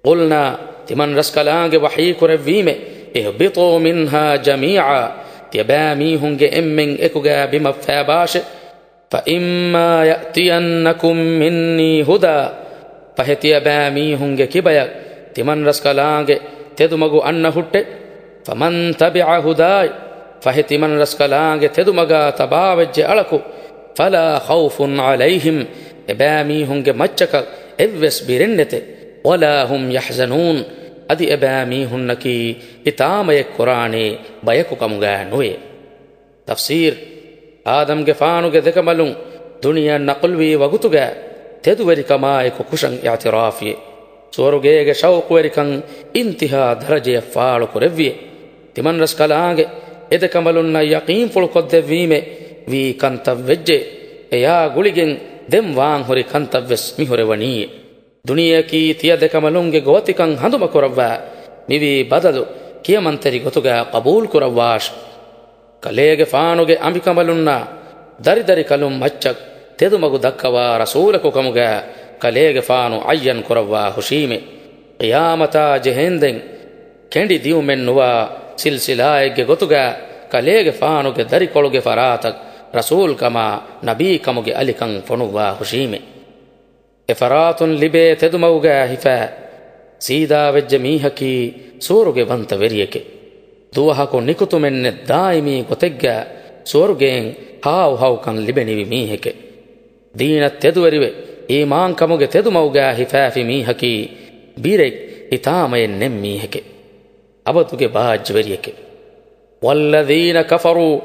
قلنا تمن رسكلانگ وحي كرفيمه اهبطوا منها جميعا تيباميهنگ امن اكوغا بمفاباش فإما يأتينكم مني هدى فهتيباميهنگ كبايا تمن رسكلانگ تدمغو أنهت فمن تبع هداي فهتمن رسكلانگ تدمغا تباوج ألكو فلا خوف عليهم إباميهنگ مچك إفس برنته ولا هم يحزنون أدي إباميهنكي إتامي قرآن بيكو كمغا نوي تفسير آدم گفانو گ دكملون دنيا نقلوي وغتوغا تدوري كما اكو كشن اعترافي سورغيگ شوق وركن انتها درجه فالو كروي تمن رسكلانگ edekamalunna yaqeen fulu koddevime vi kantavvejje eya guligen dem waan hori kantavves mi horewani duniya ki tiya dekamalunge gotikan handuma korawwa mivi badalu kiyamanteri gotuga qabul korawwash kalege faanuge ambikamalunna dari dari kalum machchak tedumagu dakkawa rasulako kamuga kalege faanu ayyan korawwa hushime qiyamata jehenden kendi diumen nuwa silsilaege gotuga kalege faanuge dari koluge faratak rasul kama nabi kamuge alikan fonuwa hushime e faratun libe tedumauga hifa sida vejje mihaki suruge vanta veriyeke duwahako nikutumenne daimi gotegga surugen haw kan libenivi miheke dina teduverive iman kamuge tedumauga hifafi mihaki birek itamayen nem miheke abatuge baaj veriyeke والذين كفروا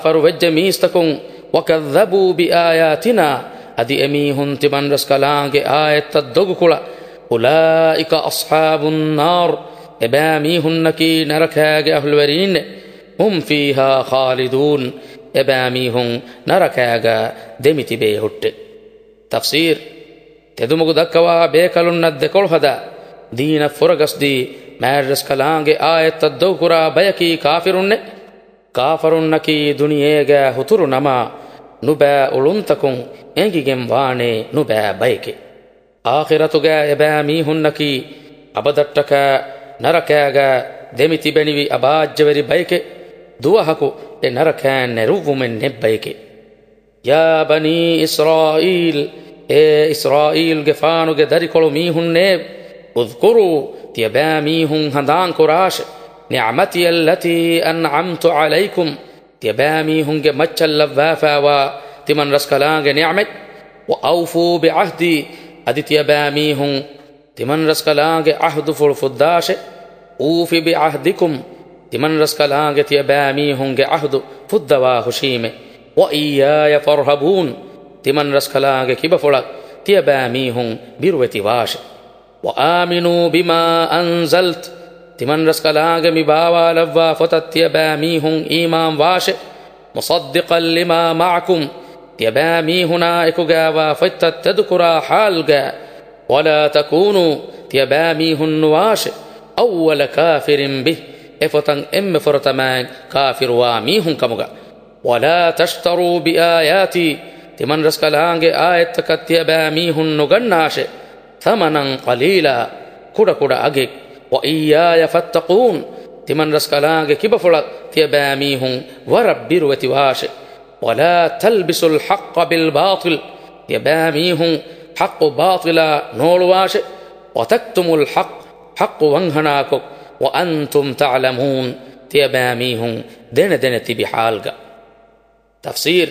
وجميستكم وكذبوا بآياتنا أدي أميهن تبن رسكلانج آية الدغكلا أولئك أصحاب النار إباميهن كي نركاج أهل ورين هم فيها خالدون إباميهن نركاج دمتي بيهت تفسير تدمغ دكوا بيكلن الدكول هدا دين فرقصدي مارس کلانگ آیت الدوکرا بیکی کافرنکی دنیاگا ہتر نما نبا اولنتکن انگیگم وانے نبا بیکی آخرتگا ابامیہنکی ابدتکا نرکاگا دمیتی بنیوی اباجوری بیکی دوہکو اے نرکان نروو من نبیکی یا بنی اسرائیل اے اسرائیل گفانوگ دریکلو میہن نیب اذکروا تيباميهم هندان كراش نعمتي التي أنعمت عليكم تيباميهم مچ اللفافا وتمن رسكلانگ نعمت وأوفوا بعهدي أدي تيباميهم تمن رسكلانگ عهد فلفداش أوفي بعهدكم تمن رسكلانگ تيباميهم عهد فدوا هشيم وإياي فارهبون تمن رسكلانگ كبفلك تيباميهم بروتي واش وآمنوا بما أنزلت تمن رسكلانگ مباوا لوا فتت يباميهم إيمان واش مصدقا لما معكم يباميهنا إكوغا وفتت تذكرا حالغا ولا تكونوا يباميهن واش أول كافر به إفتن إم فرتمان كافر واميهن كمغا ولا تشتروا بآياتي تمن رسكلانگ آيت كت يباميهن نغناش ثمنا قليلا كودا كودا أجيك وإياي فاتقون تمن رسكلانگ كبفلك تيباميهم وربير وتواش ولا تلبسوا الحق بالباطل تيباميهم حق باطلا نولواش وتكتموا الحق حق وانهناكك وأنتم تعلمون تيباميهم دين تبحالك تفسير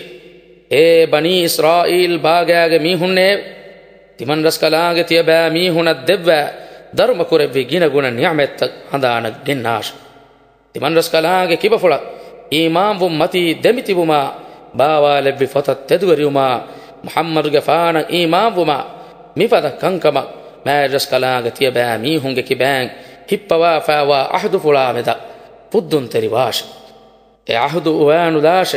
اے بني إسرائيل باغاغ ميهن تمن رسكلانگ تيباميهن الدبا درم كوربي گين گون نعمت هندانك گناش تمن رسكلانگ كبفلا إمام ومتي دمتي وما باوا لبي فتت تدوريوما محمد غفانا إمام وما مفتا كنكما ما رسكلانگ تيباميهن كبان هبوا فاوا أحد فلا مدا فدن تريواش أحد وان داش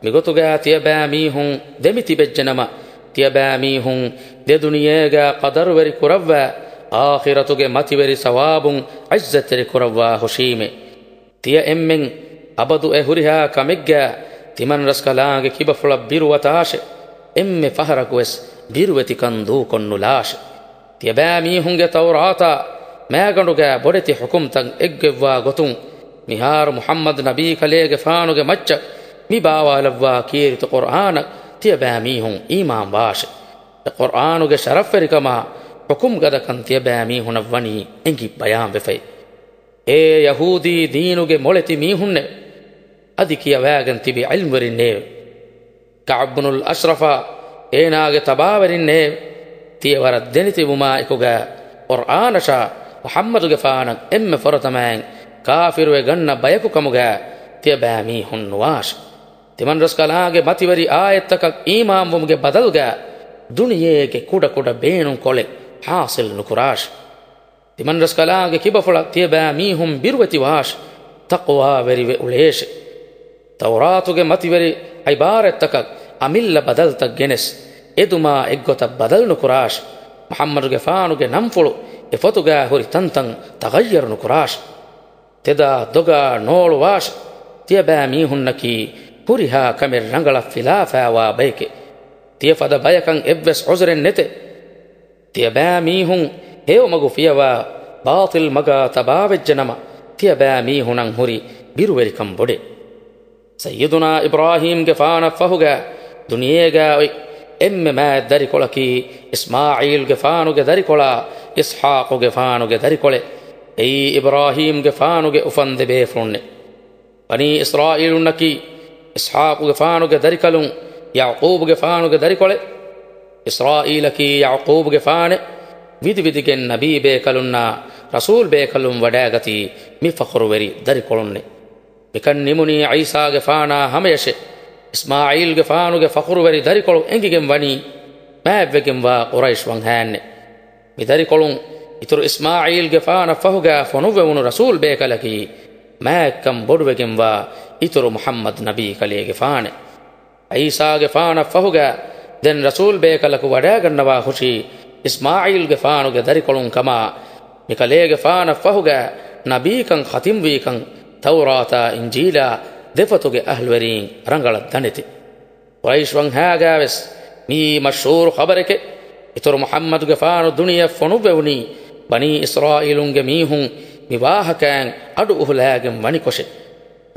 مغتوغا تيباميهن دمتي بجنما تيباميهن دي دنياغا قدر وري كروا آخرتوغا متي وري ثواب عزت وري كروا هشيمه تيا امن ابدو اهريها كمغا تمن رسكلانگ كيبفل بيروتاش ام فهركوس بيروتي كندو كنلاش තියබෑ මීහුන්ගේ තවරාතා මෑගඬුගේ බොඩති හුකුම්තන් එක්ගෙව්වා ගොතුන් මිහාර මුහම්මද් නබී කලේගේ ෆානුගේ මච්ච මිබාවාලව්වා කීරිත කුර්ආන තියබෑ මීහුන් ඊමාන් වාෂ කුර්ආනුගේ ශරෆ්ෆරිකම හුකුම් ගදකන් තියබෑ මීහුන වනි එංගි බයාන් වෙෆයි ඒ යහූදී දීනුගේ මොලති මීහුන්නේ අදි කියවෑගෙන තිබි ඉල්ම් වරින්නේ කඅබ්බුල් අශ්රෆා ඒනාගේ තබාවරින්නේ තියවර දෙනිතිබුමා එකුගේ කුර්ආනෂා මුහම්මදුගේ ෆානක් එම්ම ෆොරතමෑන් කාෆිරුවේ ගන්න බයකු කමුගේ තියබෑ මීහුන් වාෂ තිමන් රස්කලාගේ මතිවරි ආයත්තක ඊමාම් වමුගේ බදල්ගේ දුනියේගේ කුඩ කුඩ බේනුන් කොලෙ හාසිල් නුකුරාෂ තිමන් රස්කලාගේ කිබෆුලක් තියබෑ මීහුන් බිරුවති වාෂ තක්වා වෙරිවෙ උලේෂ තවරාතුගේ මතිවරි ඉබාරත්තක අමිල්ල බදල්තක් ගෙනස් එදුමා එක්ගොත බදල් නුකුරාෂ මුහම්මදුගේ ෆානුගේ නම්ෆුළු එෆොතුගේ හොරි තන්තන් තගයර් නුකුරාෂ තෙදා දොගා නෝළු වාෂ තියබෑ මීහුන්නකි හුරිහා කමෙර් රංගල ෆිලාෆාවා බයිකෙ තියෆද බයකන් එව්වෙස් උසරෙන් නෙතෙ තියබෑ මීහුන් හේවමගු ෆියවා බාතිල් මගා තබාවෙජ්ජනම තියබෑ මීහුනන් හුරි බිරුවෙරිකම් බොඩේ සය්යිදුනා ඉබ්‍රාහීම්ගේ ෆාන ෆහුගේ දුනියේගේ එම්මෙ මෑ දරිකොලකි ඉස්මාඊල්ගේ ෆානුගේ දරිකොලා ඉස්හාකුගේ ෆානුගේ දරිකොලේ එයි ඉබ්‍රාහීම්ගේ ෆානුගේ උෆන්දෙ බේෆුන්නේ බනී ඉස්රාඊලුන්නකි ඉස්හාකුගේ ෆානුගේ දරිකලුන් යාකූබ්ගේ ෆානුගේ දරිකොලේ ඉස්රාඊලකි යාකූබ්ගේ ෆානේ විදි විදිගෙන් නබී බේකලුන්නා රසූල් බේකලුන් වඩාගති මි ෆඛරුවරි දරිකොලුන්නේ මිකන් නිමුනි ඊසාගේ ෆානා හමයෂෙ ඉස්මාඊල්ගේ ෆානුගේ ෆඛරුවරි දරිකොලු එංගිගෙන් වනි මෑව්වෙගෙන් වා කුරයිෂ් වන් හැන්නේ මි දරිකොලුන් ඉතුරු ඉස්මාඊල්ගේ ෆාන ෆහුගා ෆොනුවෙවුණු රසූල් බේකලකි මෑක්කම් බොඩුවෙගෙන් වා ඉතුරු මුහම්මද් නබී කලේගේ ෆානේ ඊසාගේ ෆාන ෆහුගා දැන් රසූල් බේකලකු වඩා ගන්නවා හුෂි ඉස්මාඊල්ගේ ෆානුගේ දරිකොලුන් කමා මිකලේගේ ෆාන ෆහුගා නබීකන් ඛතිම් වීකන් තවරාතා ඉන්ජීලා දෙපතුගේ අහ්ල්වරීන් රංගල දනෙති කුරයිෂ් වන් හාගාවෙස් මී මෂූර් ඛබරකේ ඉතුරු මුහම්මදුගේ ෆානු දුනිය ෆොනුවෙවුනි බනී ඉස්රාඊලුන්ගේ මීහුන් මිවාහකෑන් අඩු උහුලෑගෙන් වනි කොෂෙ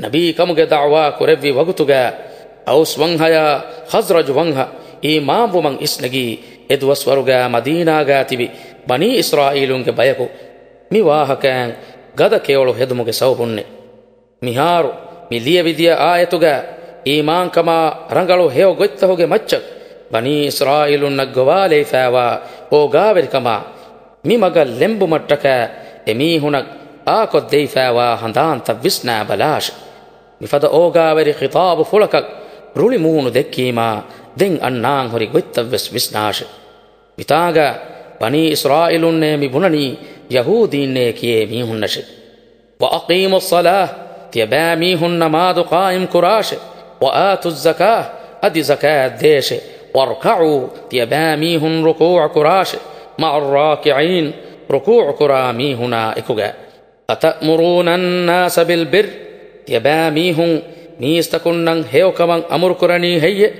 නබී කමුගේ දඅවා කුරෙව්වි වගුතුගේ අවුස් වංහයා ඛස්රජ් වංහ ඊමාම් වමන් ඉස්නගී එදුවස් වරුගේ මදීනාගේ තිබි බනී ඉස්රාඊලුන්ගේ බයකු මිවාහකෑන් ගද කේවලු හෙදුමුගේ සවුපුන්නේ මිහාරු මිලිය විදිය ආයතුගේ ඊමාන්කමා රංගලු හේව ගොත්තහුගේ මච්චක් බනී ඉස්රාඊලුන්නක් ගවාලේ ෆෑවා ඕගාවෙරිකමා මිමග ලෙම්බු මට්ටක එමීහුනක් ආකොත් දෙයි ෆෑවා හඳාන්ත විස්නා බලාෂ මිෆද ඕගාවෙරි ඛිතාබු ෆුලකක් රුලි මූණු දෙක්කීමා දෙන් අන්නාන් හොරි ගොත්තවෙස් විස්නාෂ මිතාගා බනී ඉස්රාඊලුන්නේ මිබුනනී යහූදීන්නේ කියේ මීහුන්නෂ وأقيموا الصلاة තියබෑ මීහුන් නමාදු قائم කුරාෂ وآتوا الزكاة أدي زكاة ديش واركعوا තියබෑ මීහුන් ركوع කුරාෂ مع الراكعين ركوع كرا ميهنا إكوغا أتأمرون الناس بالبر තියබෑ මීහුන් මීස්තකුන්නන් හේවකමන් අමුරු කරණී හయ్య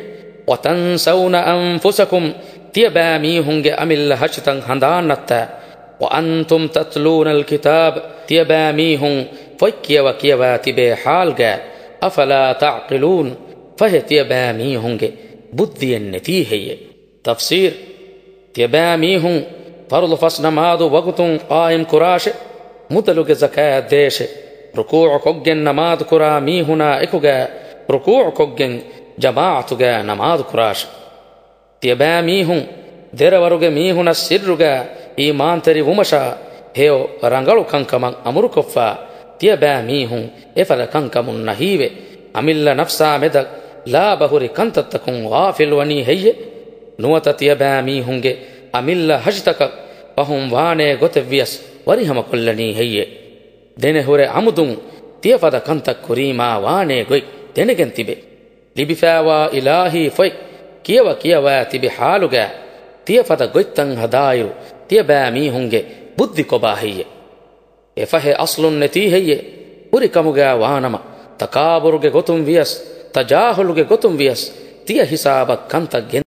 وتنسون أنفسكم තියබෑ මීහුන්ගේ අමිල්ල හචතන් හඳාන්නත්තා وأنتم تتلون الكتاب තියබෑ මීහුන් ෆොයිකියව කියවා තිබේ හාල්ගා أفلا تعقلون فه තියබෑ මීහුන්ගේ බුද්ධියෙන් නැති හయ్య තෆ්සීර් තියබෑ මීහුන් ෆර්ද් ෆස් නමාදු වගතුන් قائم කුරාෂ මුතලුගේ زكاة දේශ ركوع කොග්ගෙන් නමාදු කුරා මීහුනා එකුගා ركوع කොග්ගෙන් ජමාඅතුගේ නමාදු කුරාෂ තියබෑ මීහුන් දෙරවරුගේ මීහුන සිර්රුගේ ඊමාන්තරි වුමෂා හේව රංගලු කංකමන් අමුරු කොෆා තියබෑ මීහුන් එෆල කංකමුන් නහීවේ අමිල්ල නෆ්සා මෙදක් ලා බහුරි කන්තත්තකුන් ගාෆිල් වනී හయ్య නුවත තියබෑ මීහුන්ගේ අමිල්ල හජ්තක පහුම් වානේ ගොතෙවියස් වරිහම කොල්ලනී හయ్య දෙනෙ හොරේ අමුදුන් තියපද කන්තක් කුරීමා වානේ ගොයි දෙනගෙන් තිබේ ලිබිෆාවා ඉලාහි ෆොයි කියවා තිබි හාලුගේ තියපද ගොයිත්තන් හදායු තියබෑ මීහුන්ගේ බුද්ධි කොබා හయ్య එෆහෙ අස්ලුන් නැති හయ్య උරිකමුගේ වානම තකාබුරුගේ ගොතුම් වියස් තජාහුලුගේ ගොතුම් වියස් තිය හිසාබක් කන්තක් ගෙන්